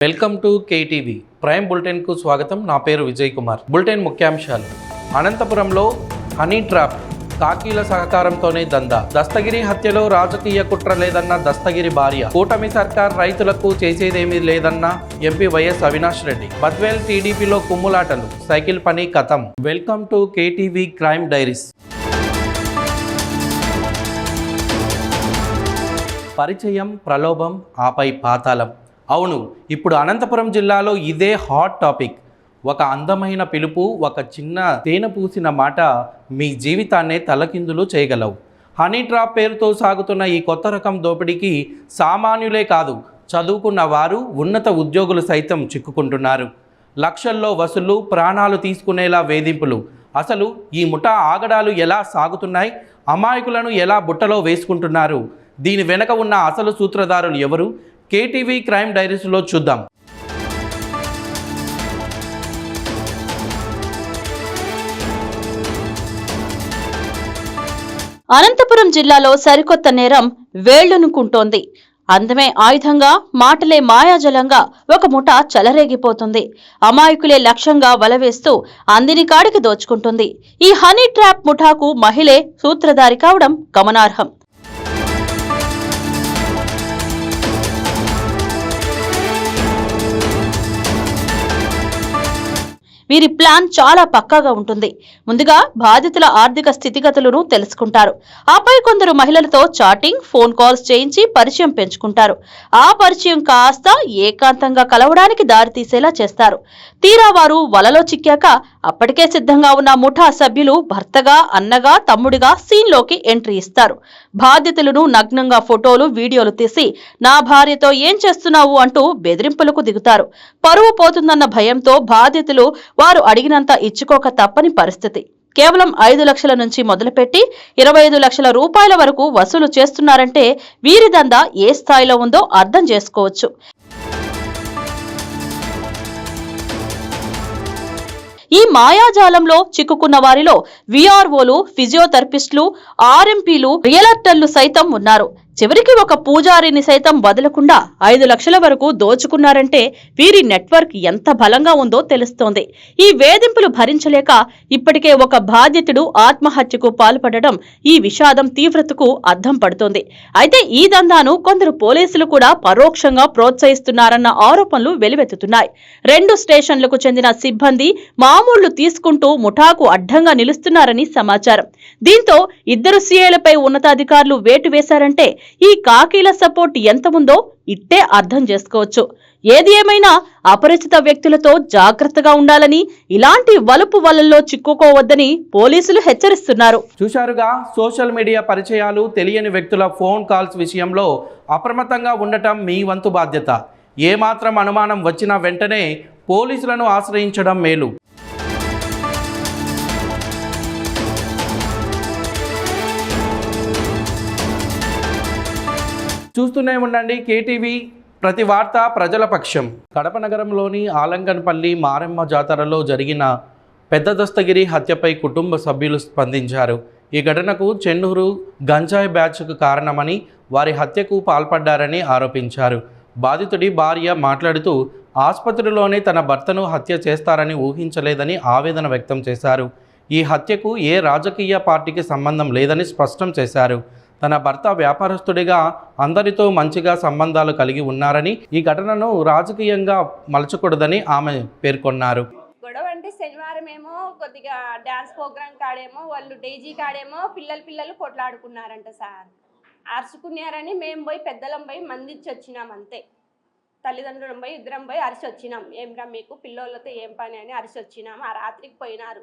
Welcome to KTV prime బులెటిన్కు స్వాగతం. నా పేరు విజయ్ కుమార్. బులెటిన్ ముఖ్యాంశాలు. అనంతపురంలో హనీ ట్రాప్, కాకీల సహకారంతోనే దందా. దస్తగిరి హత్యలో రాజకీయ కుట్ర లేదన్న దస్తగిరి భార్య. కూటమి సర్కార్ రైతులకు చేసేదేమీ లేదన్న ఎంపీ వైఎస్ అవినాష్ రెడ్డి. బద్వేల్ టీడీపీలో కుమ్ములాటలు, సైకిల్ పని కథం. Welcome to KTV crime diaries. పరిచయం, ప్రలోభం, ఆపై పాతాళం. అవును, ఇప్పుడు అనంతపురం జిల్లాలో ఇదే హాట్ టాపిక్. ఒక అందమైన పిలుపు, ఒక చిన్న తేనె పూసిన మాట మీ జీవితాన్నే తలకిందులు చేయగలవు. హనీ ట్రాప్ పేరుతో సాగుతున్న ఈ కొత్త రకం దోపిడీకి సామాన్యులే కాదు, చదువుకున్న వారు, ఉన్నత ఉద్యోగులు సైతం చిక్కుకుంటున్నారు. లక్షల్లో వసూళ్లు, ప్రాణాలు తీసుకునేలా వేధింపులు. అసలు ఈ ముఠా ఆగడాలు ఎలా సాగుతున్నాయి? అమాయకులను ఎలా బుట్టలో వేసుకుంటున్నారు? దీని వెనక ఉన్న అసలు సూత్రధారులు ఎవరు? కేటీవీ క్రైమ్ డైరీస్లో చూద్దాం. అనంతపురం జిల్లాలో సరికొత్త నేరం వేళ్లనుకుంటోంది. అందమే ఆయుధంగా, మాటలే మాయాజలంగా ఒక ముఠ చెలరేగిపోతుంది. అమాయకులే లక్ష్యంగా వలవేస్తూ అందిని కాడికి దోచుకుంటుంది. ఈ హనీ ట్రాప్ ముఠాకు మహిళే సూత్రధారి కావడం గమనార్హం. వీరి ప్లాన్ చాలా పక్కాగా ఉంటుంది. ముందుగా బాధితుల ఆర్థిక స్థితిగతులను తెలుసుకుంటారు. ఆపై కొందరు మహిళలతో చాటింగ్, ఫోన్ కాల్స్ చేయించి పరిచయం పెంచుకుంటారు. ఆ పరిచయం కాస్త ఏకాంతంగా కలవడానికి దారితీసేలా చేస్తారు. తీరా వారు వలలో చిక్కాక అప్పటికే సిద్ధంగా ఉన్న ముఠా సభ్యులు భర్తగా, అన్నగా, తమ్ముడిగా సీన్లోకి ఎంట్రీ ఇస్తారు. బాధితులను నగ్నంగా ఫోటోలు, వీడియోలు తీసి నా భార్యతో ఏం చేస్తున్నావు అంటూ బెదిరింపులకు దిగుతారు. పరువు పోతుందన్న భయంతో బాధితులు వారు అడిగినంత ఇచ్చుకోక తప్పని పరిస్థితి. కేవలం 5 లక్షల నుంచి మొదలుపెట్టి 25 లక్షల రూపాయల వరకు వసూలు చేస్తున్నారంటే వీరి దందా ఏ స్థాయిలో ఉందో అర్థం చేసుకోవచ్చు. ఈ మాయాజాలంలో చిక్కుకున్న వారిలో విఆర్ఓలు, ఫిజియోథెరపిస్టులు, ఆర్ఎంపీలు, రియల్టర్లు సైతం ఉన్నారు. చివరికి ఒక పూజారిని సైతం వదలకుండా 5 లక్షల వరకు దోచుకున్నారంటే వీరి నెట్వర్క్ ఎంత బలంగా ఉందో తెలుస్తోంది. ఈ వేధింపులు భరించలేక ఇప్పటికే ఒక బాధితుడు ఆత్మహత్యకు పాల్పడడం ఈ విషాదం తీవ్రతకు అద్దం పడుతోంది. అయితే ఈ దందాను కొందరు పోలీసులు కూడా పరోక్షంగా ప్రోత్సహిస్తున్నారన్న ఆరోపణలు వెలువెత్తుతున్నాయి. 2 స్టేషన్లకు చెందిన సిబ్బంది మామూళ్లు తీసుకుంటూ ముఠాకు అడ్డంగా నిలుస్తున్నారని సమాచారం. దీంతో 2 సీఐలపై ఉన్నతాధికారులు వేటు వేశారంటే ఈ కాకీల సపోర్ట్ ఎంత ఉందో ఇట్టే అర్థం చేసుకోవచ్చు. ఏది ఏమైనా అపరిచిత వ్యక్తులతో జాగ్రత్తగా ఉండాలని, ఇలాంటి వలుపు వలల్లో చిక్కుకోవద్దని పోలీసులు హెచ్చరిస్తున్నారు. చూశారుగా, సోషల్ మీడియా పరిచయాలు, తెలియని వ్యక్తుల ఫోన్ కాల్స్ విషయంలో అప్రమత్తంగా ఉండటం మీ వంతు బాధ్యత. ఏమాత్రం అనుమానం వచ్చినా వెంటనే పోలీసులను ఆశ్రయించడం మేలు. చూస్తూనే ఉండండి కేటీవీ, ప్రతి వార్త ప్రజల పక్షం. కడప నగరంలోని ఆలంగన్పల్లి మారెమ్మ జాతరలో జరిగిన పెద్ద దస్తగిరి హత్యపై కుటుంబ సభ్యులు స్పందించారు. ఈ ఘటనకు చెన్నూరు గంజాయి బ్యాచ్కు కారణమని, వారి హత్యకు పాల్పడ్డారని ఆరోపించారు. బాధితుడి భార్య మాట్లాడుతూ ఆసుపత్రిలోనే తన భర్తను హత్య చేస్తారని ఊహించలేదని ఆవేదన వ్యక్తం చేశారు. ఈ హత్యకు ఏ రాజకీయ పార్టీకి సంబంధం లేదని స్పష్టం చేశారు. తన భర్త వ్యాపారస్తుడిగా అందరితో మంచిగా సంబంధాలు కలిగి ఉన్నారని, ఈ ఘటనను రాజకీయంగా మలచకూడదని ఆమె పేర్కొన్నారు. గొడవ అంటే శనివారం ఏమో కొద్దిగా డ్యాన్స్ ప్రోగ్రామ్ కాడేమో వాళ్ళు డైజీ కాడేమో పిల్లలు కొట్లాడుకున్నారంట సార్. అరుచుకున్నారని మేము పోయి పెద్దలం పోయి మందించి వచ్చినాం అంతే. తల్లిదండ్రులం పోయి 2 పోయి అరిసి వచ్చినాం. ఏమిరా మీకు పిల్లోళ్ళతో ఏం పని అని అరిసి వచ్చినాము. ఆ రాత్రికి పోయినారు.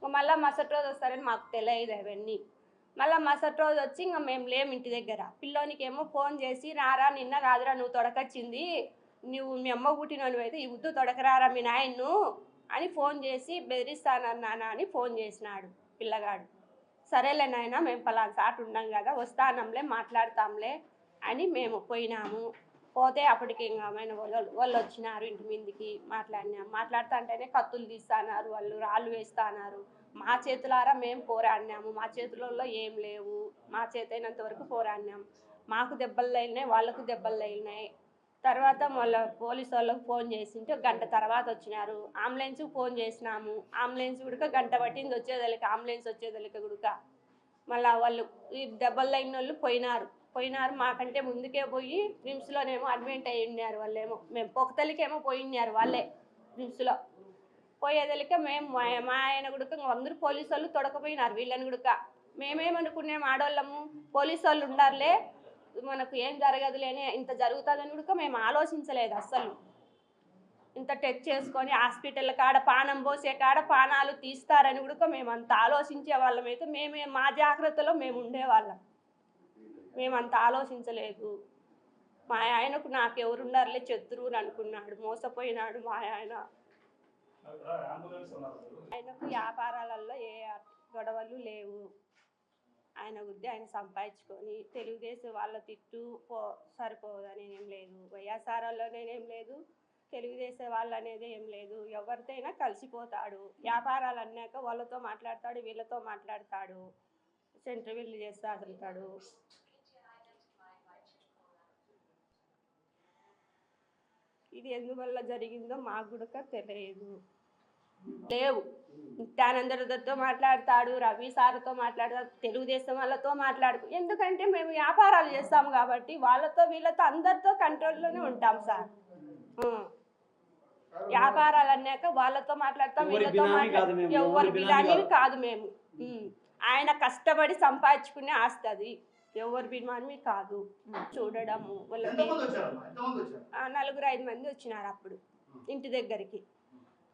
మళ్ళీ మరుసటి రోజు వస్తారని మాకు తెలియదు అవన్నీ. మళ్ళీ మరుసటి రోజు వచ్చి ఇంకా మేము లేము ఇంటి దగ్గర. పిల్లోనికి ఏమో ఫోన్ చేసి రారా, నిన్న కాదురా నువ్వు తొడకొచ్చింది, నువ్వు మీ అమ్మ పుట్టినోడు అయితే ఈ ఉద్దు తొడకరారా మీ నాయన్ను అని ఫోన్ చేసి బెదిరిస్తానన్నానా అని ఫోన్ చేసినాడు పిల్లగాడు. సరేలే నాయన, మేము పలానా సాటు ఉన్నాం కదా, వస్తానంలే, మాట్లాడతాంలే అని మేము పోయినాము. పోతే అప్పటికి ఇంకా వాళ్ళు వచ్చినారు ఇంటి మీదకి. మాట్లాడుతా అంటేనే కత్తులు తీస్తున్నారు, వాళ్ళు రాళ్ళు వేస్తున్నారు. మా చేతులారా మేము పోరాడినాము. మా చేతులలో ఏం లేవు. మా చేతైనంత వరకు పోరాడినాం. మాకు దెబ్బలు తగిలినాయి, వాళ్ళకు దెబ్బలు తగిలినాయి. తర్వాత మళ్ళీ పోలీసు వాళ్ళకి ఫోన్ చేసింటే గంట తర్వాత వచ్చినారు. అంబులెన్స్కి ఫోన్ చేసినాము. అంబులెన్స్ కూడా గంట పట్టింది వచ్చేదలకి, అంబులెన్స్ వచ్చేదలకి కూడా. మళ్ళీ వాళ్ళు ఈ దెబ్బలు తగిన వాళ్ళు పోయినారు మాకంటే ముందుకే పోయి రిమ్స్లోనేమో అడ్మిట్ అయ్యి ఉన్నారు వాళ్ళేమో. మేము పొగతలికేమో పోయినారు వాళ్ళే రిమ్స్లో. పోయేదలికే మేము మా ఆయన కూడా అందరూ పోలీసు వాళ్ళు తొడకపోయినారు వీళ్ళని కూడా. మేమేమనుకున్నాం ఆడవాళ్ళము, పోలీసు వాళ్ళు ఉండారులే మనకు ఏం జరగదులేని, ఇంత జరుగుతుందని కూడా మేము ఆలోచించలేదు అస్సలు. ఇంత టెస్ట్ చేసుకొని హాస్పిటల్ కాడ పానం పోసే కాడ పానాలు తీస్తారని కూడా మేము అంత ఆలోచించే వాళ్ళం. అయితే మా జాగ్రత్తలో మేము ఉండేవాళ్ళం, మేము అంత ఆలోచించలేదు. మా ఆయనకు నాకు ఎవరు ఉండారులే శత్రువుని అనుకున్నాడు, మోసపోయినాడు మా ఆయన. ఆయనకు వ్యాపారాలలో ఏ గొడవలు లేవు. ఆయన వృద్ధి ఆయన సంపాదించుకొని తెలుగుదేశం వాళ్ళ తిట్టు సరిపోదని ఏం లేదు, వైఎస్ఆర్లోనేం లేదు, తెలుగుదేశం వాళ్ళు అనేది ఏం లేదు. ఎవరితోనైనా కలిసిపోతాడు. వ్యాపారాలు అన్నాక వాళ్ళతో మాట్లాడతాడు, వీళ్ళతో మాట్లాడతాడు, సెంటర్ వీళ్ళు చేస్తాడు. ఇది ఎందువల్ల జరిగిందో మాకు కూడా తెలియదు. లేవు, నిత్యానందతో మాట్లాడతాడు, రవి సార్తో మాట్లాడతాడు, తెలుగుదేశం వాళ్ళతో ఎందుకంటే మేము వ్యాపారాలు చేస్తాము కాబట్టి వాళ్ళతో వీళ్ళతో అందరితో కంట్రోల్లోనే ఉంటాం సార్. వ్యాపారాలు అన్నాక వాళ్ళతో మాట్లాడతాం, వీళ్ళతో మాట్లాడతాం. ఎవరి బిలామీ కాదు మేము. ఆయన కష్టపడి సంపాదించుకునే ఆస్తి అది, ఎవరి బిమానమి కాదు. చూడడము వాళ్ళకి 4-5 మంది వచ్చినారు అప్పుడు ఇంటి దగ్గరికి.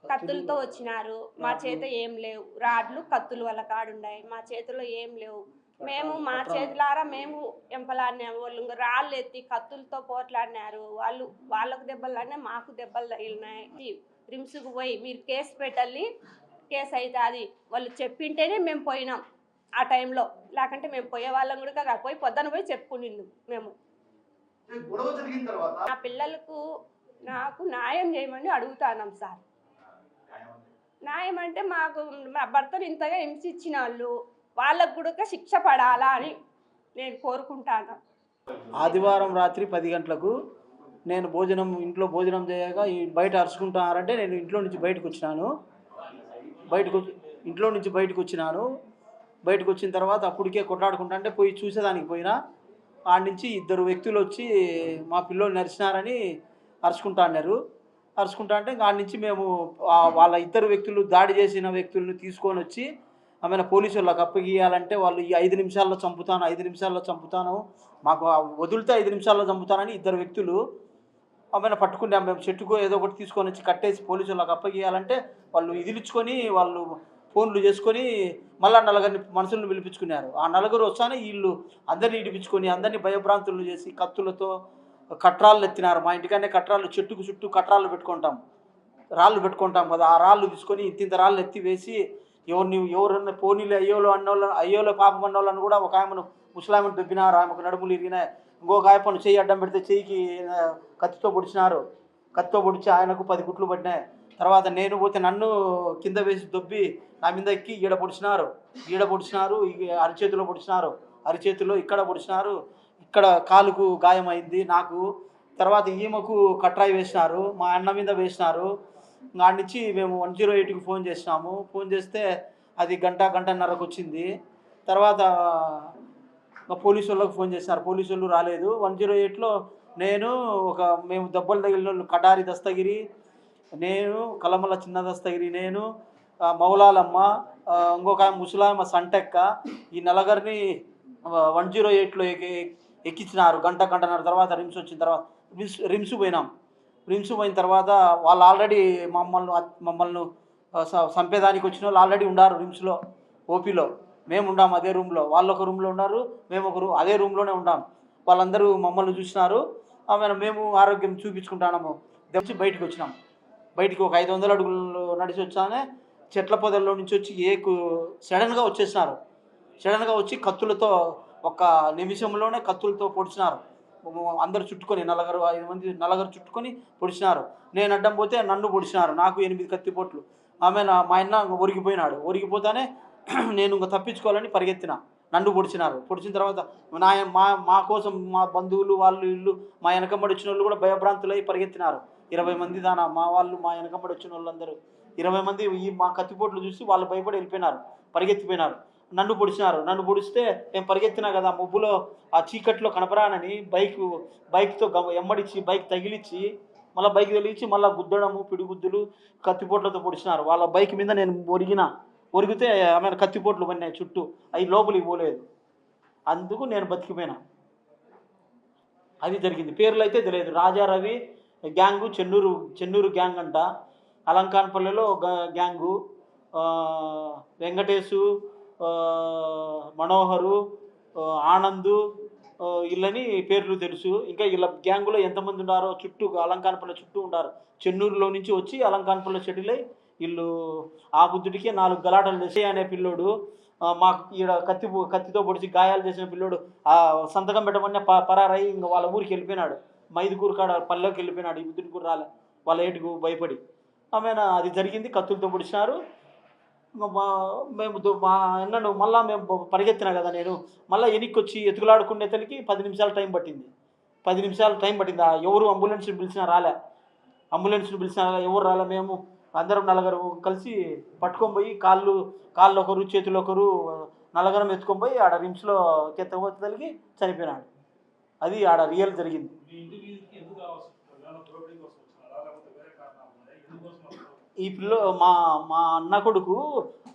కత్తులతో వచ్చినారు. మా చేత ఏం లేవు, రాడ్లు కత్తులు వాళ్ళ కాడున్నాయి, మా చేతిలో ఏం లేవు. మేము మా చేతులారా మేము ఎంపలాడినాము. వాళ్ళు రాళ్ళు ఎత్తి కత్తులతో పోట్లాడినారు. వాళ్ళకు దెబ్బలు తగిలినాయి, మాకు దెబ్బలు తగిలినాయి. రిమ్స్కి పోయి మీరు కేసు పెట్టాలి, కేసు అవుతుంది వాళ్ళు చెప్పింటేనే మేము పోయినాం ఆ టైంలో. లేకుంటే మేము పోయే వాళ్ళం కూడా పోయి పొద్దున పోయి చెప్పుకునిండు. మేము నా పిల్లలకు నాకు న్యాయం చేయమని అడుగుతాను సార్. న్యాయం అంటే మాకు మా భర్తను ఇంతగా హింసించిన వాళ్ళకు కూడా శిక్ష పడాలా అని నేను కోరుకుంటాను. ఆదివారం రాత్రి 10 గంటలకు నేను ఇంట్లో భోజనం చేయగా బయట అరుచుకుంటున్నారంటే నేను ఇంట్లో నుంచి బయటకు వచ్చినాను. బయటకు వచ్చిన తర్వాత అప్పటికే కొట్లాడుకుంటా అంటే పోయి చూసేదానికి పోయినా. ఆడ నుంచి 2 వ్యక్తులు వచ్చి మా పిల్లోళ్ళు నరిచినారని అరుచుకుంటా అంటే ఆడ నుంచి మేము వాళ్ళ 2 వ్యక్తులు దాడి చేసిన వ్యక్తులను తీసుకొని వచ్చి ఆమెను పోలీసు వాళ్ళకి అప్పగియాలంటే వాళ్ళు ఈ 5 నిమిషాల్లో చంపుతాను మాకు వదిలితే 5 నిమిషాల్లో చంపుతానని 2 వ్యక్తులు ఆమెను పట్టుకుని మేము చెట్టుకు ఏదో ఒకటి తీసుకొని వచ్చి కట్టేసి పోలీసు వాళ్ళకి అప్పగియాలంటే వాళ్ళు ఇదిలించుకొని వాళ్ళు ఫోన్లు చేసుకొని మళ్ళీ 4 మనుషులను పిలిపించుకున్నారు. ఆ 4 వస్తానే వీళ్ళు అందరినీ ఇడిపించుకొని అందరినీ భయభ్రాంతులను చేసి కత్తులతో కట్రాళ్ళు ఎత్తినారు. మా ఇంటికనే కట్రాళ్ళు, చెట్టుకు చుట్టూ కట్రాళ్ళు రాళ్ళు పెట్టుకుంటాం కదా, ఆ రాళ్ళు తీసుకొని ఇంత రాళ్ళు ఎత్తి వేసి ఎవరన్నా పోనీలు అయ్యోలో పాపం అన్నోళ్ళని కూడా ఒక ఆయమను ముసలామెను దొబ్బినారు. ఆమెకు నడుములు ఇరిగినాయి. ఇంకొక ఆయపను చెయ్యి అడ్డం పెడితే చెయ్యికి కత్తితో పొడిచి ఆయనకు 10 కుట్లు పడినాయి. తర్వాత నేను పోతే నన్ను కింద వేసి దొబ్బి నా మీద ఎక్కి ఈడ పొడిచినారు, అరిచేతిలో ఇక్కడ పొడిచినారు, ఇక్కడ కాలుకు గాయమైంది నాకు. తర్వాత ఈమెకు కట్రాయి వేసినారు, మా అన్న మీద వేసినారు. ఆడ నుంచి మేము 108కి ఫోన్ చేసినాము. ఫోన్ చేస్తే అది గంటన్నరకు వచ్చింది. తర్వాత పోలీసు వాళ్ళకి ఫోన్ చేసినారు, పోలీసు వాళ్ళు రాలేదు. 108లో మేము దెబ్బలు తగిలిన వాళ్ళు కటారి దస్తగిరి, నేను కలమల చిన్న దస్తగిరి, నేను మౌలాలమ్మ, ఇంకొక ముసలామ సంటెక్క, ఈ 4 108లో ఎక్కించినారు. గంటన్నర తర్వాత రిమ్స్ వచ్చిన తర్వాత రిమ్స్ పోయిన తర్వాత వాళ్ళు ఆల్రెడీ మమ్మల్ని చంపేదానికి వచ్చిన వాళ్ళు ఆల్రెడీ ఉన్నారు రిమ్స్లో, ఓపీలో. మేము ఉన్నాం అదే రూమ్లో, వాళ్ళు ఒక రూమ్లో ఉన్నారు, మేము అదే రూమ్లోనే ఉన్నాం. వాళ్ళందరూ మమ్మల్ని చూసినారు. మేము ఆరోగ్యం చూపించుకుంటాము. వచ్చి బయటకు వచ్చినాం. బయటికి ఒక 500 అడుగులు నడిచి వచ్చానే చెట్ల పొదల్లో నుంచి వచ్చి సడన్గా వచ్చి కత్తులతో 1 నిమిషంలోనే కత్తులతో పొడిచినారు. అందరు చుట్టుకొని 4-5 మంది చుట్టుకొని పొడిచినారు. నేను అడ్డం పోతే నన్ను పొడిచినారు. నాకు 8 కత్తిపోట్లు. మా ఆయన ఒరిగిపోయినాడు. ఒరిగిపోతానే నేను ఇంకా తప్పించుకోవాలని పరిగెత్తిన. నన్ను పొడిచినారు. పొడిచిన తర్వాత మా కోసం మా బంధువులు వాళ్ళు ఇల్లు మా వెనకబడి వచ్చిన వాళ్ళు కూడా భయభ్రాంతులై పరిగెత్తినారు. 20 మంది దానా మా వాళ్ళు, మా వెనకబడి వచ్చిన వాళ్ళందరూ 20 మంది మా కత్తిపోట్లు చూసి వాళ్ళు భయపడి వెళ్ళిపోయినారు, పరిగెత్తిపోయినారు. నన్ను పొడిచినారు. నన్ను పొడిస్తే నేను పరిగెత్తినా కదా, ముబ్బులో ఆ చీకట్లో కనపరానని బైక్తో ఎమ్మడిచ్చి బైక్ తగిలిచ్చి మళ్ళీ బైక్ తగిలిచ్చి మళ్ళీ గుద్దడము, పిడిగుద్దులు, కత్తిపోట్లతో పొడిచినారు. వాళ్ళ బైక్ మీద నేను ఒరిగితే ఆమె కత్తిపోట్లు పడినాయి చుట్టూ, అవి లోపలికి పోలేదు. అందుకు నేను బతికిపోయినా. అది జరిగింది. పేర్లు అయితే తెలియదు. రాజారవి గ్యాంగు, చెన్నూరు గ్యాంగ్ అంట, అలంకాన్పల్లెలో గ్యాంగు, వెంకటేశు, మనోహరు, ఆనందు, వీళ్ళని పేర్లు తెలుసు. ఇంకా వీళ్ళ గ్యాంగులో ఎంతమంది ఉన్నారో చుట్టూ అలంకాన్పల్లె చుట్టూ ఉన్నారు. చెన్నూరులో నుంచి వచ్చి అలంకాన్పల్లె సెటిల్ అయ్యి వీళ్ళు ఆ బుద్ధుడికి 4 గలాటలు చేసి అనే పిల్లోడు, మాకు ఈడ కత్తితో పొడిచి గాయాలు చేసిన పిల్లోడు ఆ సంతకం పెట్టమని పరారై ఇంకా వాళ్ళ ఊరికి వెళ్ళిపోయినాడు. మైదుకూరు కాడ పల్లెకి వెళ్ళిపోయినాడు. ఈ బుద్ధుడికి కూడా రాలే, వాళ్ళ ఏటుకు భయపడి. అది జరిగింది. కత్తులతో పొడిచినారు. మా అన్నను మళ్ళీ మేము పరిగెత్తినా కదా, నేను మళ్ళీ వెనక్కి వచ్చి ఎతుకులాడుకునే తల్లికి 10 నిమిషాలు టైం పట్టింది. 10 నిమిషాలు టైం పట్టింది. ఎవరు అంబులెన్స్ని పిలిచినా రాలే. ఎవరు రాలే. మేము అందరం 4 కలిసి పట్టుకొని పోయి కాళ్ళు ఒకరు చేతులు ఒకరు 4 ఎత్తుకొని పోయి ఆడ రిమ్స్లో కెత్తపోతలకి చనిపోయినాడు. అది ఆడ రియల్ జరిగింది. ఈ పిల్ల మా అన్న కొడుకు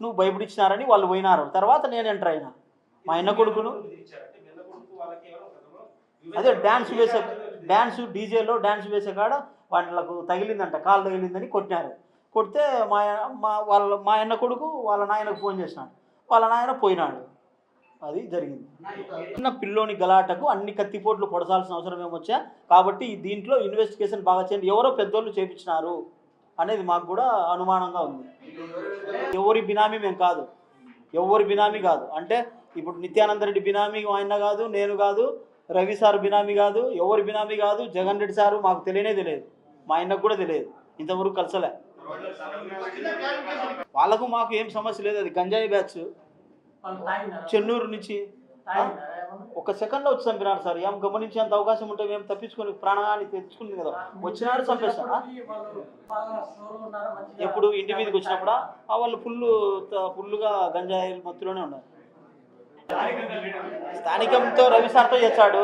నువ్వు భయపడిచ్చినారని వాళ్ళు పోయినారు. తర్వాత నేను ఎంటర్ అయినా. మా అన్న కొడుకును అదే డీజేలో డ్యాన్స్ వేసే కాడ వాళ్ళకు తగిలిందంట, కాలు తగిలిందని కొట్టినారు. కొడితే మా అన్న కొడుకు వాళ్ళ నాయనకు ఫోన్ చేసినాడు. వాళ్ళ నాయన పోయినాడు. అది జరిగింది. చిన్న పిల్లోని గలాటకు అన్ని కత్తిపోట్లు పొడసాల్సిన అవసరం ఏమొచ్చా కాబట్టి దీంట్లో ఇన్వెస్టిగేషన్ బాగా చేయండి. ఎవరో పెద్దోళ్ళు చేపించినారు అనేది మాకు కూడా అనుమానంగా ఉంది. ఎవరి బినామీ మేము కాదు, ఎవరి బినామీ కాదు. అంటే ఇప్పుడు నిత్యానంద రెడ్డి బినామీ ఆయన కాదు, నేను కాదు, రవి సార్ బినామీ కాదు, ఎవరి బినామీ కాదు. జగన్ రెడ్డి సారు మాకు తెలియదు, మా ఆయనకు కూడా తెలియదు, ఇంతవరకు కలిసలే. వాళ్ళకు మాకు ఏం సమస్య లేదు. అది గంజాయి బ్యాచ్ చెన్నూరు నుంచి 1 సెకండ్లో వచ్చి చంపినారు సార్. ఏం గమనించేంత అవకాశం ఉంటే మేము తప్పించుకొని ప్రాణాన్ని తెచ్చుకుంది కదా, వచ్చినాడు చంపేస్తారా. ఎప్పుడు ఇంటి మీదకి వచ్చినప్పుడా వాళ్ళు ఫుల్లుగా గంజాయి మత్తులోనే ఉన్నారు. స్థానికంతో రవి సార్తో చేస్తాడు.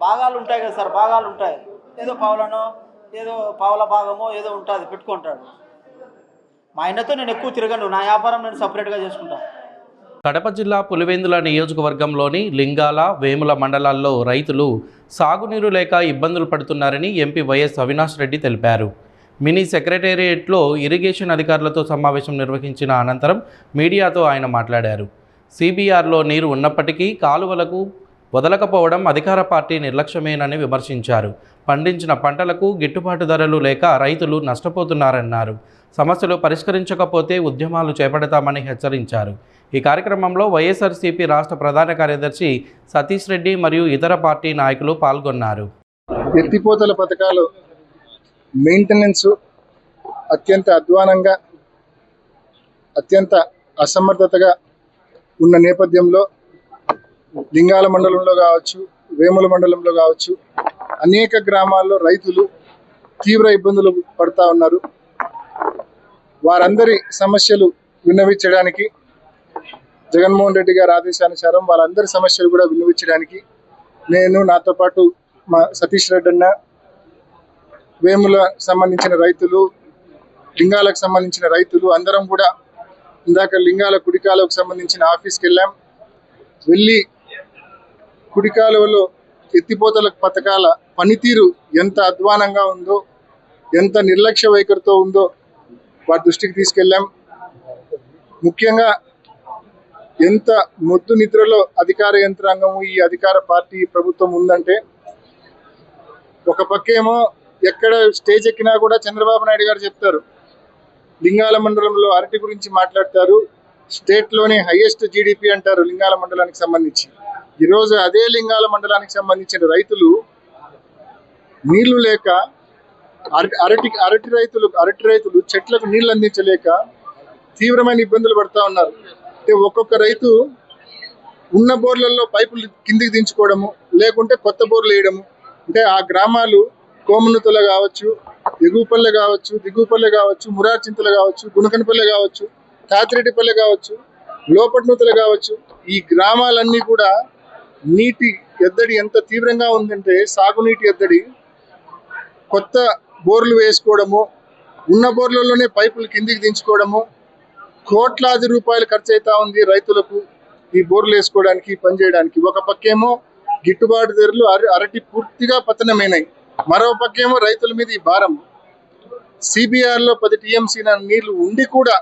భాగాలు ఉంటాయి కదా సార్, భాగాలు ఉంటాయి. ఏదో పావులనో ఏదో పావుల భాగమో ఏదో ఉంటుంది, పెట్టుకుంటాడు. మా ఆయనతో నేను ఎక్కువ తిరగను, నా వ్యాపారం నేను సపరేట్గా చేసుకుంటాను. కడప జిల్లా పులివెందుల నియోజకవర్గంలోని లింగాల, వేముల మండలాల్లో రైతులు సాగునీరు లేక ఇబ్బందులు పడుతున్నారని ఎంపీ వైఎస్ అవినాష్ రెడ్డి తెలిపారు. మినీ సెక్రటేరియట్లో ఇరిగేషన్ అధికారులతో సమావేశం నిర్వహించిన అనంతరం మీడియాతో ఆయన మాట్లాడారు. CBRలో నీరు ఉన్నప్పటికీ కాలువలకు వదలకపోవడం అధికార పార్టీ నిర్లక్ష్యమేనని విమర్శించారు. పండించిన పంటలకు గిట్టుబాటు ధరలు లేక రైతులు నష్టపోతున్నారన్నారు. సమస్యలు పరిష్కరించకపోతే ఉద్యమాలు చేపడతామని హెచ్చరించారు. ఈ కార్యక్రమంలో వైఎస్ఆర్సీపీ రాష్ట్ర ప్రధాన కార్యదర్శి సతీష్ రెడ్డి మరియు ఇతర పార్టీ నాయకులు పాల్గొన్నారు. ఎత్తిపోతల పథకాలు మెయింటెనెన్స్ అత్యంత అధ్వానంగా, అత్యంత అసమర్థతగా ఉన్న నేపథ్యంలో లింగాల మండలంలో కావచ్చు, వేముల మండలంలో కావచ్చు, అనేక గ్రామాల్లో రైతులు తీవ్ర ఇబ్బందులు పడుతూ ఉన్నారు. వారందరి సమస్యలు విన్నవించడానికి జగన్మోహన్ రెడ్డి గారి ఆదేశానుసారం వాళ్ళందరి సమస్యలు కూడా విన్నవించడానికి నేను, నాతో పాటు మా సతీష్ రెడ్డి అన్న, వేముల సంబంధించిన రైతులు, లింగాలకు సంబంధించిన రైతులు అందరం కూడా ఇందాక లింగాల కుడికాలువకు సంబంధించిన ఆఫీస్కి వెళ్ళి కుడికాలువలో ఎత్తిపోతల పథకాల పనితీరు ఎంత అధ్వానంగా ఉందో, ఎంత నిర్లక్ష్య వైఖరితో ఉందో వారి దృష్టికి తీసుకెళ్ళాం. ముఖ్యంగా ఎంత మొద్దు నిద్రలో అధికార యంత్రాంగము, ఈ అధికార పార్టీ ప్రభుత్వం ఉందంటే, ఒక పక్కేమో ఎక్కడ స్టేజ్ ఎక్కినా కూడా చంద్రబాబు నాయుడు గారు చెప్తారు, లింగాల మండలంలో అరటి గురించి మాట్లాడతారు, స్టేట్లోనే హైయెస్ట్ జీడిపి అంటారు లింగాల మండలానికి సంబంధించి. ఈరోజు అదే లింగాల మండలానికి సంబంధించిన రైతులు నీళ్లు లేక అరటి రైతులు చెట్లకు నీళ్లు అందించలేక తీవ్రమైన ఇబ్బందులు పడుతూ ఉన్నారు. అంటే ఒక్కొక్క రైతు ఉన్న బోర్లలో పైపులు కిందికి దించుకోవడము, లేకుంటే కొత్త బోర్లు వేయడము. అంటే ఆ గ్రామాలు కోమనుతల కావచ్చు, ఎగుపల్లె కావచ్చు, దిగుపల్లె కావచ్చు, మురార్చింతలు కావచ్చు, గుణకనపల్లె కావచ్చు, తాతిరెడ్డిపల్లె కావచ్చు, లోపట్నూతలు కావచ్చు, ఈ గ్రామాలన్నీ కూడా నీటి ఎద్దడి ఎంత తీవ్రంగా ఉందంటే సాగునీటి ఎద్దడి. కొత్త బోర్లు వేసుకోవడము, ఉన్న బోర్లలోనే పైపులు కిందికి దించుకోవడము, కోట్లాది రూపాయలు ఖర్చు అవుతా ఉంది రైతులకు ఈ బోర్లు వేసుకోవడానికి, పనిచేయడానికి. ఒక పక్కేమో గిట్టుబాటు ధరలు అరటి పూర్తిగా పతనమైనాయి, మరో పక్కేమో రైతుల మీద ఈ భారం. సిబిఆర్లో 10 టీఎంసీ నీళ్లు ఉండి కూడా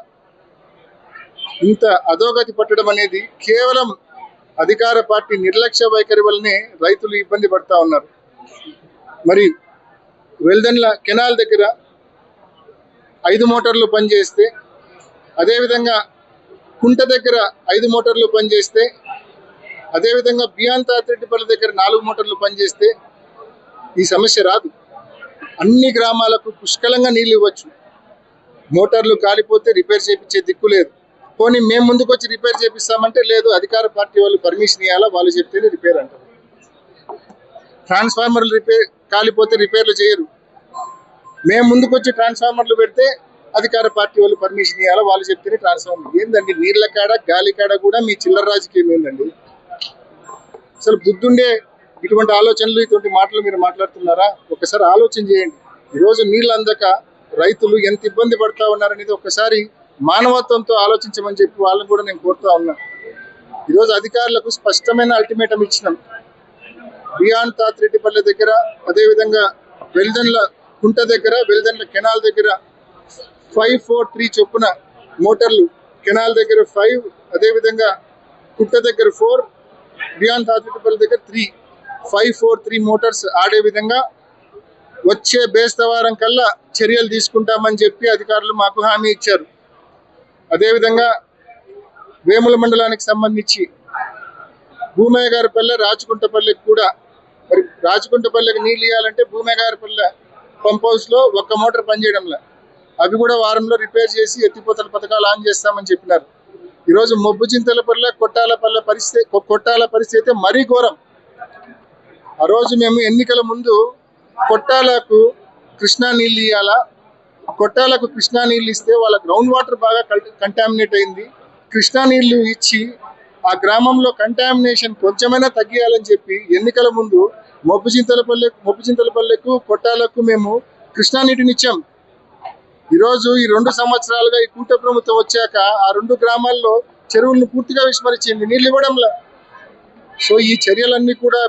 ఇంత అధోగతి పట్టడం అనేది కేవలం అధికార పార్టీ నిర్లక్ష్య వైఖరి వల్లనే రైతులు ఇబ్బంది పడతా ఉన్నారు. మరి వెల్దన్ల కెనాల్ దగ్గర 5 మోటార్లు పనిచేస్తే, అదేవిధంగా కుంట దగ్గర 5 మోటార్లు పనిచేస్తే, అదేవిధంగా బియాన్ తాతిరెడ్డిపల్లి దగ్గర 4 మోటార్లు పనిచేస్తే ఈ సమస్య రాదు. అన్ని గ్రామాలకు పుష్కలంగా నీళ్ళు ఇవ్వచ్చు. మోటార్లు కాలిపోతే రిపేర్ చేయించే దిక్కు లేదు. పోనీ మేము ముందుకు వచ్చి రిపేర్ చేపిస్తామంటే లేదు, అధికార పార్టీ వాళ్ళు పర్మిషన్ ఇవ్వాలా, వాళ్ళు చెప్తేనే రిపేర్ అంటారు. ట్రాన్స్ఫార్మర్లు కాలిపోతే రిపేర్లు చేయరు. మేము ముందుకు వచ్చి ట్రాన్స్ఫార్మర్లు పెడితే అధికార పార్టీ వాళ్ళు పర్మిషన్ ఇవ్వాలా, వాళ్ళు చెప్తేనే ట్రాన్స్ఫార్మర్. ఏందండి, నీళ్ల కాడ గాలి కాడ కూడా మీ చిల్లర రాజకీయం ఏందండి? అసలు బుద్ధుండే ఇటువంటి ఆలోచనలు, ఇటువంటి మాటలు మీరు మాట్లాడుతున్నారా? ఒకసారి ఆలోచన చేయండి. ఈరోజు నీళ్ళు అందక రైతులు ఎంత ఇబ్బంది పడతా ఉన్నారనేది ఒకసారి మానవత్వంతో ఆలోచించమని చెప్పి వాళ్ళని కూడా నేను కోరుతా ఉన్నా. ఈరోజు అధికారులకు స్పష్టమైన అల్టిమేటం ఇచ్చినాం. బియాన్ తాతిరెడ్డిపల్లి దగ్గర, అదేవిధంగా వెల్దన్ల కుంట దగ్గర, వెల్దన్ల కెనాల్ దగ్గర 543 చొప్పున మోటార్లు, కెనాల్ దగ్గర 5, అదేవిధంగా కుంట దగ్గర 4, బియాన్ తాతిరెడ్డిపల్లి దగ్గర 3, 543 మోటార్స్ ఆడే విధంగా వచ్చే బేస్తవారం కల్లా చర్యలు తీసుకుంటామని చెప్పి అధికారులు మాకు హామీ ఇచ్చారు. అదేవిధంగా వేముల మండలానికి సంబంధించి భూమయ్య గారిపల్లె, రాచకుంటపల్లెకి కూడా, మరి రాచకుంటపల్లెకి నీళ్ళు ఇవ్వాలంటే భూమయ్య గారిపల్లె పంప్ హౌస్లో 1 మోటార్ పనిచేయడంలా, అవి కూడా వారంలో రిపేర్ చేసి ఎత్తిపోతల పథకాలు ఆన్ చేస్తామని చెప్పినారు. ఈరోజు మొబ్బుచింతలపల్లె, కొట్టాల పరిస్థితి అయితే మరీ ఘోరం. ఆ రోజు మేము ఎన్నికల ముందు కొట్టాలకు కృష్ణా నీళ్ళు ఇవ్వాలా, కొట్టాలకు కృష్ణా నీళ్ళు ఇస్తే వాళ్ళ గ్రౌండ్ వాటర్ బాగా కంటామినేట్ అయింది, కృష్ణా నీళ్లు ఇచ్చి ఆ గ్రామంలో కంటామినేషన్ కొంచెమైనా తగ్గియాలని చెప్పి ఎన్నికల ముందు మొబ్బుచింతలపల్లెకు, కొట్టాలకు మేము కృష్ణా నీటిని ఇచ్చాం. ఈరోజు ఈ 2 సంవత్సరాలుగా ఈ కూట ప్రభుత్వం వచ్చాక ఆ 2 గ్రామాల్లో చెరువులను పూర్తిగా విస్మరించింది, నీళ్ళు ఇవ్వడంలా. సో ఈ చర్యలన్నీ కూడా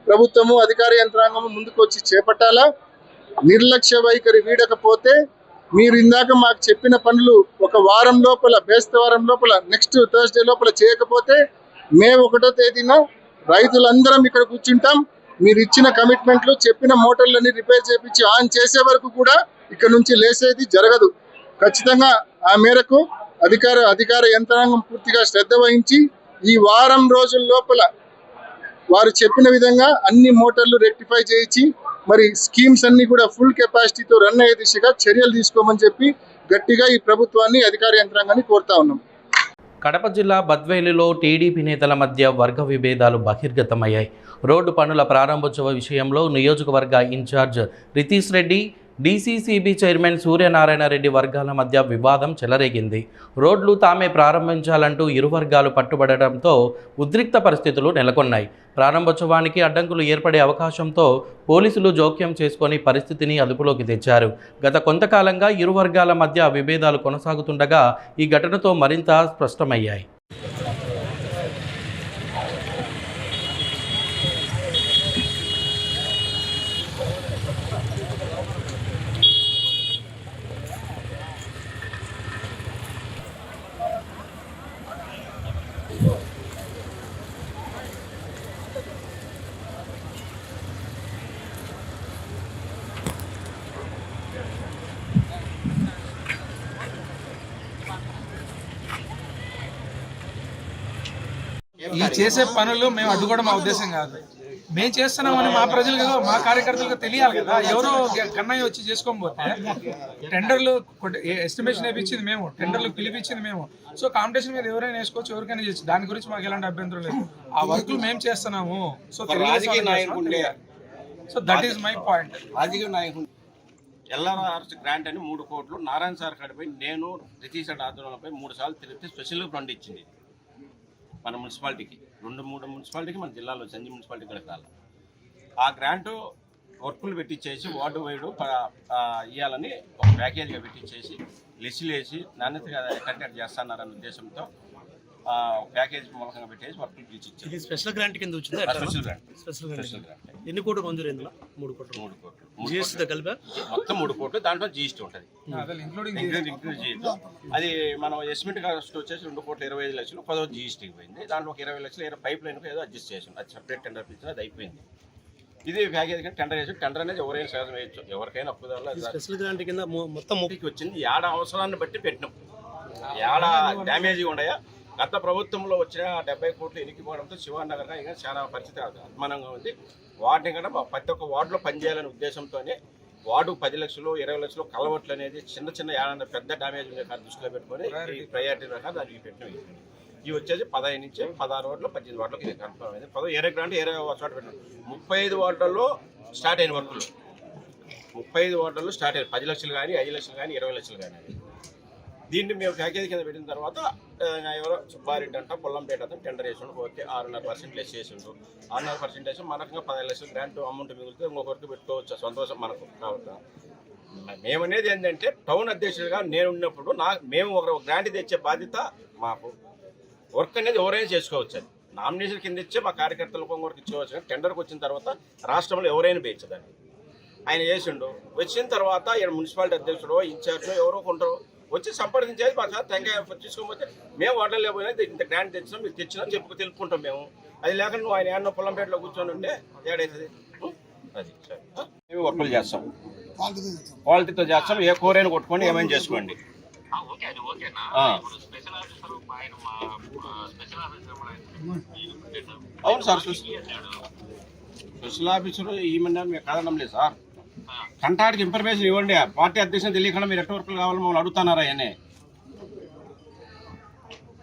ప్రభుత్వము, అధికార యంత్రాంగము ముందుకు వచ్చి చేపట్టాలా. నిర్లక్ష్య వైఖరి వీడకపోతే మీరు ఇందాక మాకు చెప్పిన పనులు ఒక వారం లోపల, బేస్తవారం లోపల, నెక్స్ట్ థర్స్డే లోపల చేయకపోతే మే 1వ తేదీన రైతులందరం ఇక్కడ కూర్చుంటాం. మీరు ఇచ్చిన కమిట్మెంట్లు, చెప్పిన మోటార్లని రిపేర్ చేపించి ఆన్ చేసే వరకు కూడా ఇక్కడ నుంచి లేసేది జరగదు. ఖచ్చితంగా ఆ మేరకు అధికార యంత్రాంగం పూర్తిగా శ్రద్ధ వహించి ఈ వారం రోజుల లోపల వారు చెప్పిన విధంగా అన్ని మోటార్లు రెక్టిఫై చేయించి మరి స్కీమ్స్ అన్ని కూడా ఫుల్ కెపాసిటీతో రన్ అయ్యే దిశగా చర్యలు తీసుకోమని చెప్పి గట్టిగా ఈ ప్రభుత్వాన్ని, అధికార యంత్రాంగాన్ని కోరుతా ఉన్నాం. కడప జిల్లా బద్వేలులో టీడీపీ నేతల మధ్య వర్గ విభేదాలు బహిర్గతమయ్యాయి. రోడ్డు పనుల ప్రారంభోత్సవ విషయంలో నియోజకవర్గ incharge Ritesh Reddy, DCCB chairman Suryanarayana Reddy వర్గాల మధ్య వివాదం చెలరేగింది. రోడ్లు తామే ప్రారంభించాలంటూ ఇరు వర్గాలు పట్టుబడడంతో ఉద్రిక్త పరిస్థితులు నెలకొన్నాయి. ప్రారంభోత్సవానికి అడ్డంకులు ఏర్పడే అవకాశంతో పోలీసులు జోక్యం చేసుకొని పరిస్థితిని అదుపులోకి తెచ్చారు. గత కొంతకాలంగా ఇరు వర్గాల మధ్య విభేదాలు కొనసాగుతుండగా ఈ ఘటనతో మరింత స్పష్టమయ్యాయి. ఈ చేసే పనులు మేము అడ్డుకోవడం మా ఉద్దేశం కాదు. మేము చేస్తున్నామని మా ప్రజలకు మా కార్యకర్తలకు తెలియాలి కదా. ఎవరో కన్నయ్య వచ్చి చేసుకోకపోతే టెండర్లు ఎస్టిమేషన్ వేయించింది మేము, టెండర్లు పిలిపించింది మేము. సో కాంపిటీషన్ మీద ఎవరైనా వేసుకోవచ్చు, ఎవరికైనా చేయొచ్చు. దాని గురించి మాకు ఎలాంటి అభ్యంతరం లేదు. ఆ వర్కులు మేము చేస్తున్నాము. So so that is my point. రాజకీయ నాయకుడు ఎల్ఆర్ఆర్స్ గ్రాంట్ అని 3 కోట్లు నారాయణ సార్ కాడిపై నేను రితీష్ రెడ్డి ఆధ్వర్యంపై 3 సార్లు తిరిగితే స్పెషల్ ఫండ్ ఇచ్చింది మన మున్సిపాలిటీకి. 2-3 మున్సిపాలిటీకి మన జిల్లాలో సంజీ మున్సిపాలిటీ కూడా కాదు. ఆ గ్రాంటు వర్కులు పెట్టించేసి వార్డు వైడు ఇవ్వాలని ఒక ప్యాకేజ్గా పెట్టించేసి లిస్టులు వేసి నాణ్యతగా కండక్ట్ చేస్తున్నారన్న ఉద్దేశంతో ప్యాకేజ్ మూలకంగా పెట్టేసి వర్కులు పిలిచి స్పెషల్ గ్రాంట్ కింద వచ్చింది. స్పెషల్ గ్రాంట్ ఎన్ని కోట్లు మంజూరు? ఇందులో 3 కోట్లు జిఎస్టీతో కలిపి మొత్తం 3 కోట్లు. దాంట్లో జీఎస్టీ ఉంటుంది. అది మనం ఎస్టిమేట్ కాస్ట్ వచ్చేసి 2,25 లక్షలు 10 జీఎస్టీకి పోయింది. దాంట్లో ఒక 20 లక్షలు పైప్ లైన్ ఏదో అడ్జస్ట్ చేసాం. అది సెపరేట్ టెండర్ పిలిచిన అది అయిపోయింది. ఇది ప్యాకేజ్ కింద టెండర్ వేసి టెండర్ అనేది ఎవరైనా సహజం వేయచ్చు, ఎవరికైనా అప్పుదారులు. స్పెషల్ గ్రాంట్ కింద మొత్తం 30కి వచ్చింది. ఏడ అవసరాన్ని బట్టి పెట్టినాం. ఏడ డ్యామేజ్గా ఉన్నాయా. గత ప్రభుత్వంలో వచ్చిన 70 కోట్లు ఎనికిపోవడంతో శివానగర్గా ఇంకా చాలా పరిస్థితి అద్మానంగా ఉంది. వాటిని కూడా ప్రతి ఒక్క వార్డులో పనిచేయాలనే ఉద్దేశంతోనే వార్డు 10 లక్షలు 20 లక్షలు కలవట్లు అనేది చిన్న ఏదైనా పెద్ద డ్యామేజ్ ఉండే కాదు దృష్టిలో పెట్టుకొని ఈ ప్రయారిటీ రకాలు దానికి పెట్టినవి. ఇవి వచ్చేసి 15 నుంచి 16 వార్డులు 18 వార్డులకు ఇది కన్ఫర్మ్ అయింది. 10 గ్రాంట్ 20 చోట పెట్టినాం. 35 వార్డుల్లో స్టార్ట్ అయిన వర్కులు 35 వార్డుల్లో స్టార్ట్ అయ్యాయి. 10 లక్షలు కానీ 5 లక్షలు కానీ 20 లక్షలు కానీ. దీన్ని మేము ప్యాకేజీ కింద పెట్టిన తర్వాత ఎవరో సుబ్బారెడ్డి అంట పొల్లంపేట అతను టెండర్ వేసి పోతే 6.5% లెస్ చేసిండు. 6.5% వేసి మనకు 15 లక్షలు గ్రాంట్ అమౌంట్ మిగిలితే ఇంకొకరికి పెట్టుకోవచ్చు. సంతోషం మనకు కావాలి. మేమనేది ఏంటంటే టౌన్ అధ్యక్షుడిగా నేను ఉన్నప్పుడు మేము ఒక గ్రాంట్ తెచ్చే బాధ్యత మాకు. వర్క్ అనేది ఎవరైనా చేసుకోవచ్చు. అది నామినేషన్ కింద ఇచ్చే మా కార్యకర్తలకు ఇంకొకరికి ఇచ్చేవచ్చు. కానీ టెండర్కి వచ్చిన తర్వాత రాష్ట్రంలో ఎవరైనా వేయచ్చదని ఆయన చేసిండు. వచ్చిన తర్వాత ఈయన మున్సిపాలిటీ అధ్యక్షుడు ఇన్ఛార్జ్ ఎవరో కొంటారు వచ్చి సంప్రదించేది. మా సార్ టెంకాయ తీసుకోకపోతే మేము వాటర్ లేకపోయినా ఇంత గ్రాంట్ తెచ్చినాం మీరు తెచ్చినా తెలుపుకుంటాం మేము. అది లేకుండా నువ్వు ఆయన ఏమన్నా పొల్లంపేటలో కూర్చొని ఉంటే ఏడైతుంది. అది సరే మేము వర్కులు చేస్తాం, క్వాలిటీతో చేస్తాం. ఏ కూరైనా కొట్టుకోండి, ఏమైనా చేసుకోండి. అవును సార్, స్పెషల్ ఆఫీసర్ ఈమెన్నా మేము కాదనం లేదు సార్. కంటాడికి ఇన్ఫర్మేషన్ ఇవ్వండి. పార్టీ అధ్యక్షులు తెలియకుండా మీరు ఎట్ట వర్కులు కావాలని మమ్మల్ని అడుగుతున్నారా? అనే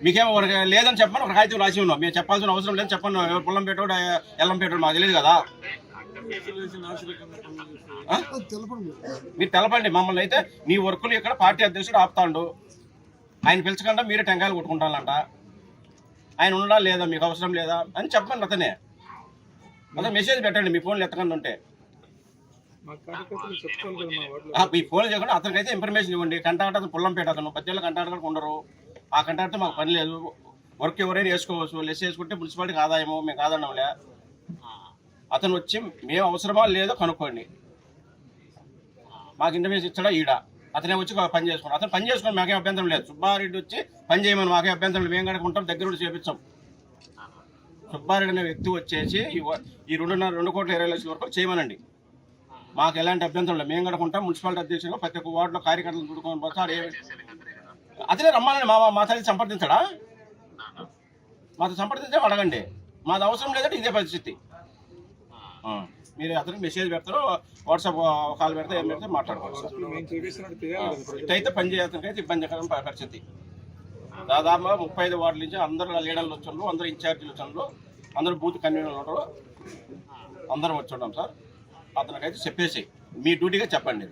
మీకేమో లేదని చెప్పమని ఒక కాగితం రాసి ఉన్నాం. మేము చెప్పాల్సిన అవసరం లేదని చెప్పండి. ఎవరు పొల్లంపేటోడు ఎల్లంపేటోడు మాకు తెలియదు కదా. మీరు తెలపండి మమ్మల్ని. అయితే నీ వర్కులు ఇక్కడ పార్టీ అధ్యక్షుడు ఆపుతాడు, ఆయన పిలుచకుండా మీరే టెంకాయలు కొట్టుకుంటానంట. ఆయన ఉండడా లేదా, మీకు అవసరం లేదా అని చెప్పండి. అతనే మెసేజ్ పెట్టండి మీ ఫోన్లు ఎత్తకుండా ఉంటే. మీ ఫోన్ చేయకుండా అతనికైతే ఇన్ఫర్మేషన్ ఇవ్వండి. కంటాక్ట్ అతను పొల్లంపేట అతను 10 ఏళ్ళ కంటాక్ట్ కూడా ఉండరు. ఆ కంటాక్ట్తో మాకు పని లేదు. వర్క్ ఎవరైనా వేసుకోవచ్చు. లెస్ వేసుకుంటే మున్సిపాలిటీకి ఆదాయము మేము కాదన్నాంలే. అతను వచ్చి మేము అవసరమా లేదో కనుక్కోండి. మాకు ఇన్ఫర్మేషన్ ఇచ్చాడా ఈడ అతనే వచ్చి పని చేసుకోండి. అతను పని చేసుకోండి, మాకేం అభ్యంతరం లేదు. సుబ్బారెడ్డి వచ్చి పని చేయమని మాకే అభ్యంతరం లేదు. మేము కనుక్కుంటాం, దగ్గర నుండి చేపించాం. సుబ్బారెడ్డి అనే వ్యక్తి వచ్చేసి ఈ 2,20 లక్షల వరకు చేయమనండి. మాకు ఎలాంటి అభ్యంతరం లేదు. మేము కనుక్కుంటాం. మున్సిపాలిటీ అధ్యక్షులుగా ప్రతి ఒక్క వార్డులో కార్యకర్తలు చూడుకొని పోతారు. అతనే రమ్మానండి. మా తల్లి సంప్రదించడా? మాతో సంప్రదించే అడగండి. మాది అవసరం లేదంటే ఇదే పరిస్థితి. మీరు అతనికి మెసేజ్ పెడతారు, వాట్సాప్ కాల్ పెడితే ఏం పెడితే మాట్లాడుకోవచ్చు. ఇటైతే పని చేయడానికైతే ఇబ్బందికరం పరిస్థితి. దాదాపుగా 35 వార్డుల నుంచి అందరూ లీడర్లు వచ్చారు, అందరూ ఇన్ఛార్జీలు వచ్చారు, అందరూ బూత్ కన్వీనర్లు ఉంటారు, అందరం వచ్చున్నాం సార్. అతనికైతే చెప్పేసి మీ డ్యూటీగా చెప్పండి.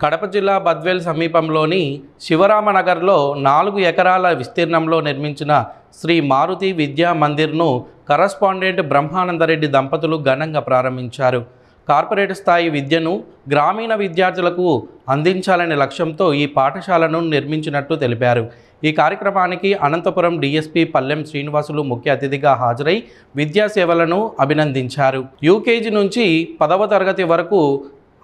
కడప జిల్లా బద్వేల్ సమీపంలోని శివరామనగర్లో 4 ఎకరాల విస్తీర్ణంలో నిర్మించిన శ్రీ మారుతి విద్యా మందిర్ను కరస్పాండెంట్ బ్రహ్మానందరెడ్డి దంపతులు ఘనంగా ప్రారంభించారు. కార్పొరేట్ స్థాయి విద్యను గ్రామీణ విద్యార్థులకు అందించాలనే లక్ష్యంతో ఈ పాఠశాలను నిర్మించినట్టు తెలిపారు. ఈ కార్యక్రమానికి అనంతపురం డీఎస్పీ పల్లెం శ్రీనివాసులు ముఖ్య అతిథిగా హాజరై విద్యా సేవలను అభినందించారు. యూకేజీ నుంచి 10వ తరగతి వరకు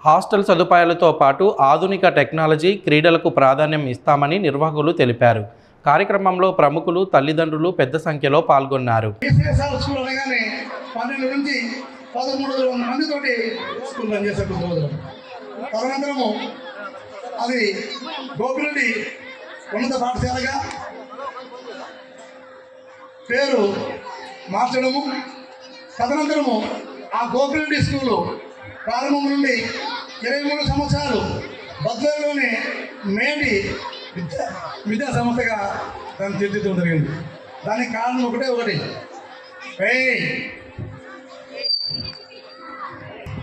హాస్టల్ సదుపాయాలతో పాటు ఆధునిక టెక్నాలజీ, క్రీడలకు ప్రాధాన్యం ఇస్తామని నిర్వాహకులు తెలిపారు. కార్యక్రమంలో ప్రముఖులు, తల్లిదండ్రులు పెద్ద సంఖ్యలో పాల్గొన్నారు. 12 నుంచి 1300 మందితోటి స్కూల్ రన్ చేసేట్టు తదనంతరము అది గోపిరెడ్డి ఉన్నత పాఠశాలగా పేరు మార్చడము, తదనంతరము ఆ గోపిరెడ్డి స్కూలు ప్రారంభం నుండి 23 సంవత్సరాలు బద్వేలులోనే మేటి విద్యా సంస్థగా దాన్ని తీర్చిదిద్దడం జరిగింది. దానికి కారణం ఒకటి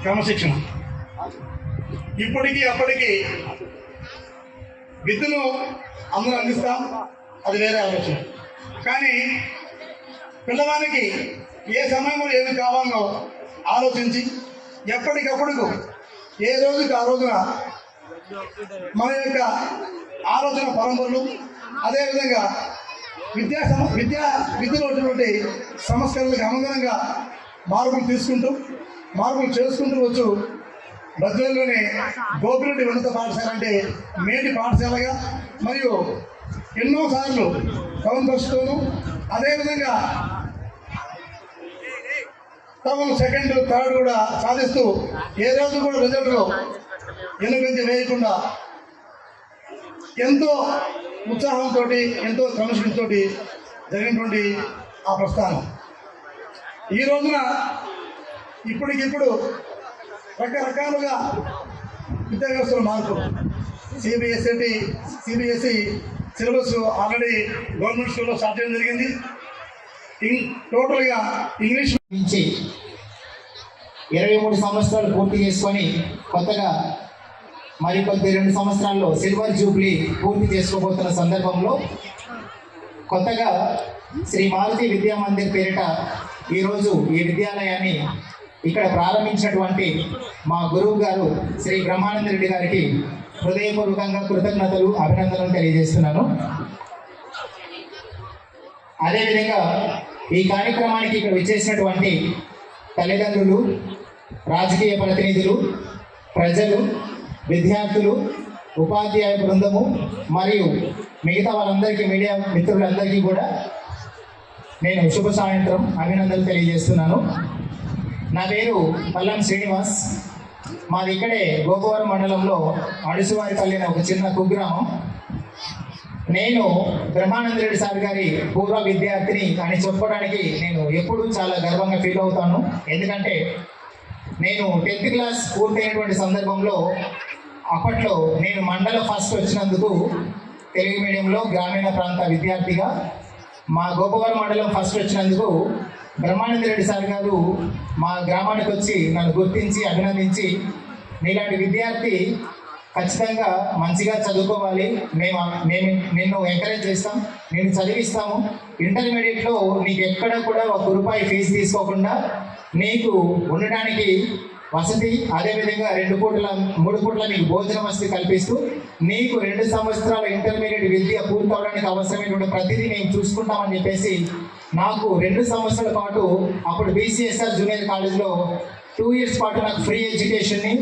క్రమశిక్షణ. ఇప్పటికీ అప్పటికి విద్యను అందరూ అందిస్తాం, అది వేరే ఆలోచన. కానీ పిల్లవానికి ఏ సమయంలో ఏమి కావాలో ఆలోచించి ఎప్పటికప్పుడు ఏ రోజుకి ఆ రోజున మన యొక్క ఆలోచన పరంపరలు, అదేవిధంగా విద్యలో ఉన్నటువంటి సంస్కరణలకు అనుగుణంగా మార్పులు చేసుకుంటూ వచ్చు బద్వేలులోనే గోపిరెడ్డి ఉన్నత పాఠశాల అంటే మేటి పాఠశాలగా మరియు ఎన్నోసార్లు టౌన్ బస్సుతోనూ, అదేవిధంగా టౌన్ 2nd, 3rd కూడా సాధిస్తూ ఏ రోజు కూడా రిజల్ట్లో ఎన్నుకంచి వేయకుండా ఎంతో ఉత్సాహంతో, ఎంతో క్రమశిక్షణతో జరిగినటువంటి ఆ ప్రస్థానం ఈ రోజున ఇప్పటికిప్పుడు రకరకాలుగా విద్యా వ్యవస్థలో మార్పు. సిబిఎస్ఈ సిలబస్ ఆల్రెడీ గవర్నమెంట్ స్కూల్లో స్టార్ట్ చేయడం జరిగింది. టోటల్గా ఇంగ్లీష్ నుంచి 23 సంవత్సరాలు పూర్తి చేసుకొని కొత్తగా మరికొద్ది 2 సంవత్సరాల్లో సిల్వర్ జూబ్లీ పూర్తి చేసుకోబోతున్న సందర్భంలో కొత్తగా శ్రీ మారుతి విద్యా మందిర్ పేరిట ఈరోజు ఈ విద్యాలయాన్ని ఇక్కడ ప్రారంభించినటువంటి మా గురువు గారు శ్రీ బ్రహ్మానంద రెడ్డి గారికి హృదయపూర్వకంగా కృతజ్ఞతలు, అభినందనలు తెలియజేస్తున్నాను. అదేవిధంగా ఈ కార్యక్రమానికి ఇక్కడ విచ్చేసినటువంటి తల్లిదండ్రులు, రాజకీయ ప్రతినిధులు, ప్రజలు, విద్యార్థులు, ఉపాధ్యాయ బృందము మరియు మిగతా వాళ్ళందరికీ, మీడియా మిత్రులందరికీ కూడా నేను శుభ సాయంత్రం అభినందనలు తెలియజేస్తున్నాను. నా పేరు పల్లం శ్రీనివాస్. మాది ఇక్కడే గోపవరం మండలంలో అడుసువారిపల్లి అనే ఒక చిన్న కుగ్రామం. నేను బ్రహ్మానంద రెడ్డి సార్ గారి పూర్వ విద్యార్థిని అని చెప్పడానికి నేను ఎప్పుడూ చాలా గర్వంగా ఫీల్ అవుతాను. ఎందుకంటే నేను 10th క్లాస్ పూర్తయినటువంటి సందర్భంలో అప్పట్లో నేను మండల ఫస్ట్ వచ్చినందుకు తెలుగు మీడియంలో గ్రామీణ ప్రాంత విద్యార్థిగా, మా గోపవరం మండలం ఫస్ట్ వచ్చినందుకు బ్రహ్మానంద రెడ్డి సార్ గారు మా గ్రామానికి వచ్చి నన్ను గుర్తించి అభినందించి, నీలాంటి విద్యార్థి ఖచ్చితంగా మంచిగా చదువుకోవాలి, మేము నిన్ను ఎంకరేజ్ చేస్తాం, నేను చదివిస్తాము, ఇంటర్మీడియట్లో నీకు ఎక్కడ కూడా ₹1 ఫీజు తీసుకోకుండా నీకు ఉండడానికి వసతి, అదేవిధంగా 3 పూట్ల నీకు భోజన వసతి కల్పిస్తూ నీకు 2 సంవత్సరాల ఇంటర్మీడియట్ విద్య పూర్తి అవడానికి అవసరమైనటువంటి ప్రతిదీ మేము చూసుకుంటామని చెప్పేసి నాకు 2 సంవత్సరాల పాటు అప్పుడు BCSR జూనియర్ కాలేజ్లో 2 ఇయర్స్ పాటు నాకు ఫ్రీ ఎడ్యుకేషన్ని,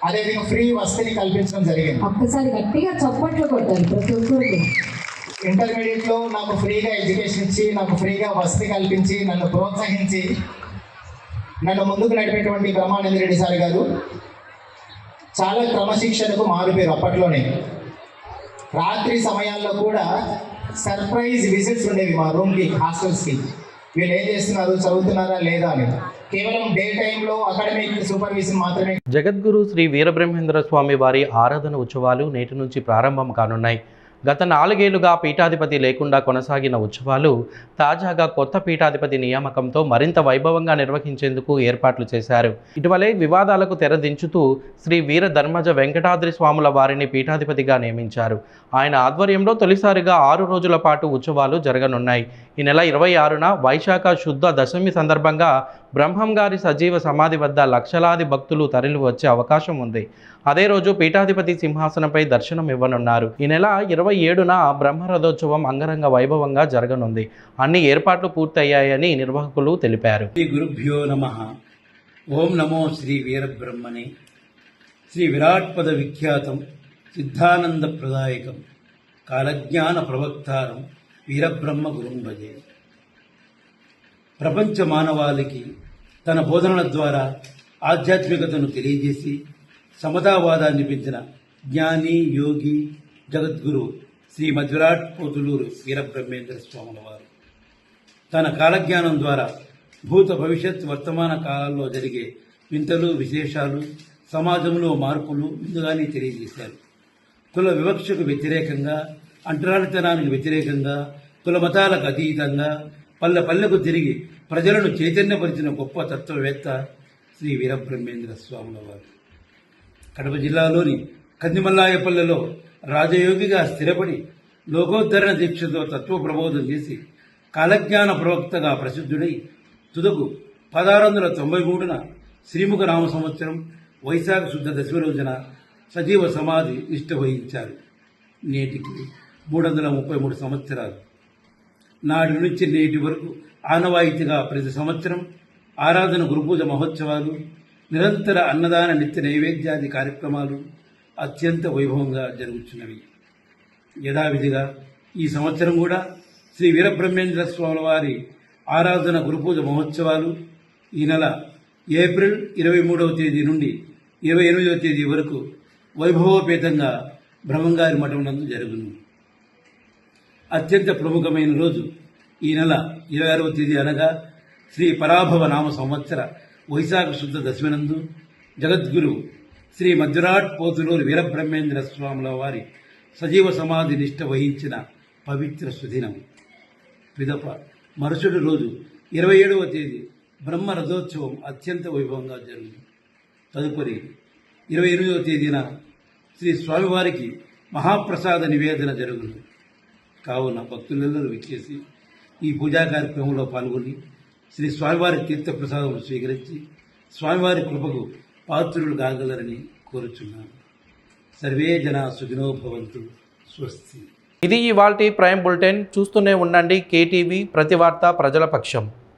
అదేవిధంగా ఫ్రీ వసతిని కల్పించడం జరిగింది. ఒక్కసారి గట్టిగా చప్పట్లు కొట్టాలి ప్రతి ఒక్కరికి. ఇంటర్మీడియట్లో నాకు ఫ్రీగా ఎడ్యుకేషన్ ఇచ్చి, నాకు ఫ్రీగా వసతి కల్పించి, నన్ను ప్రోత్సహించి నన్ను ముందుకు నడిపేటువంటి బ్రహ్మానంద రెడ్డి సార్ గారు చాలా క్రమశిక్షణకు మారిపోయారు. అప్పట్లోనే రాత్రి సమయాల్లో కూడా సర్ప్రైజ్ విజిట్స్ ఉండేవి మా రూమ్కి, హాస్టల్స్కి. వీళ్ళు ఏం చేస్తున్నారు, చదువుతున్నారా లేదా అని. కేవలం డే టైంలో అకాడమిక్ సూపర్విజన్ మాత్రమే. జగద్గురు శ్రీ వీరబ్రహ్మేంద్ర స్వామి వారి ఆరాధన ఉత్సవాలు నేటి నుంచి ప్రారంభం కానున్నాయి. గత 4 ఏళ్లుగా పీఠాధిపతి లేకుండా కొనసాగిన ఉత్సవాలు తాజాగా కొత్త పీఠాధిపతి నియామకంతో మరింత వైభవంగా నిర్వహించేందుకు ఏర్పాట్లు చేశారు. ఇటీవలే వివాదాలకు తెరదించుతూ శ్రీ వీర ధర్మజ వెంకటాద్రి స్వాముల వారిని పీఠాధిపతిగా నియమించారు. ఆయన ఆధ్వర్యంలో తొలిసారిగా 6 రోజుల పాటు ఉత్సవాలు జరగనున్నాయి. ఈ నెల 26న వైశాఖ శుద్ధ దశమి సందర్భంగా బ్రహ్మం గారి సజీవ సమాధి వద్ద లక్షలాది భక్తులు తరలి వచ్చే అవకాశం ఉంది. అదే రోజు పీఠాధిపతి సింహాసనంపై దర్శనం ఇవ్వనున్నారు. ఈ నెల 27న బ్రహ్మరథోత్సవం అంగరంగ వైభవంగా జరగనుంది. అన్ని ఏర్పాట్లు పూర్తయ్యాయని నిర్వాహకులు తెలిపారు. శ్రీ గురుభ్యో నమః. ఓం నమో శ్రీ వీరబ్రహ్మణే. శ్రీ విరాట్పద విఖ్యాతం సిద్ధానంద ప్రదాయకం కాలజ్ఞాన ప్రవక్తారం వీరబ్రహ్మ గురుం భజే. ప్రపంచ మానవాళికి తన బోధనల ద్వారా ఆధ్యాత్మికతను తెలియజేసి సమతావాదాన్ని పెంచిన జ్ఞాని, యోగి, జగద్గురు శ్రీ మధ్విరాట్ పోతులూరు వీరబ్రహ్మేంద్ర స్వాముల వారు తన కాలజ్ఞానం ద్వారా భూత భవిష్యత్ వర్తమాన కాలాల్లో జరిగే వింతలు విశేషాలు సమాజంలో మార్పులు ముందుగానే తెలియజేశారు. కుల వివక్షకు వ్యతిరేకంగా, అంటరానితనానికి వ్యతిరేకంగా, కుల మతాలకు అతీతంగా పల్లె పల్లెకు తిరిగి ప్రజలను చైతన్యపరిచిన గొప్ప తత్వవేత్త శ్రీ వీరబ్రహ్మేంద్ర స్వాముల వారు. కడప జిల్లాలోని కందిమల్లాయపల్లెలో రాజయోగిగా స్థిరపడి లోకోద్ధరణ దీక్షతో తత్వ ప్రబోధం చేసి కాలజ్ఞాన ప్రవక్తగా ప్రసిద్ధుడై తుదకు 1693న శ్రీముఖ నామ సంవత్సరం వైశాఖ శుద్ధ దశమి రోజున సజీవ సమాధి నిష్ఠ వహించారు. నేటికి 333 సంవత్సరాలు. నాటి నుంచి నేటి వరకు ఆనవాయితీగా ప్రతి సంవత్సరం ఆరాధన గురుపూజ మహోత్సవాలు, నిరంతర అన్నదాన నిత్య నైవేద్యాది కార్యక్రమాలు అత్యంత వైభవంగా జరుగుతున్నవి. యథావిధిగా ఈ సంవత్సరం కూడా శ్రీ వీరబ్రహ్మేంద్ర స్వాముల వారి ఆరాధన గురుపూజ మహోత్సవాలు ఈ నెల ఏప్రిల్ 23వ తేదీ నుండి 28వ తేదీ వరకు వైభవోపేతంగా బ్రహ్మంగారి మఠం నందు జరుగును. అత్యంత ప్రముఖమైన రోజు ఈ నెల 26వ తేదీ అనగా శ్రీ పరాభవ నామ సంవత్సర వైశాఖ శుద్ధ దశమి నందు జగద్గురు శ్రీ మధ్యరాట్ పోతులూరు వీరబ్రహ్మేంద్ర స్వాముల వారి సజీవ సమాధి నిష్ఠ వహించిన పవిత్ర సుదినం. పిదప మరుసటి రోజు 27వ తేదీ బ్రహ్మ రథోత్సవం అత్యంత వైభవంగా జరుగుతుంది. తదుపరి 28వ తేదీన శ్రీ స్వామివారికి మహాప్రసాద నివేదన జరుగును. కావున భక్తులందరూ విచ్చేసి ఈ పూజా కార్యక్రమంలో పాల్గొని శ్రీ స్వామివారి తీర్థప్రసాదం స్వీకరించి స్వామివారి కృపకు పాత్రులు కాగలరని కోరుచున్నాను. సర్వే జనా సుఖినో భవంతు. స్వస్తి. ఇది ఇవాల్టి ప్రైమ్ బులెటిన్. చూస్తూనే ఉండండి కేటీవీ, ప్రతి వార్త ప్రజల పక్షం.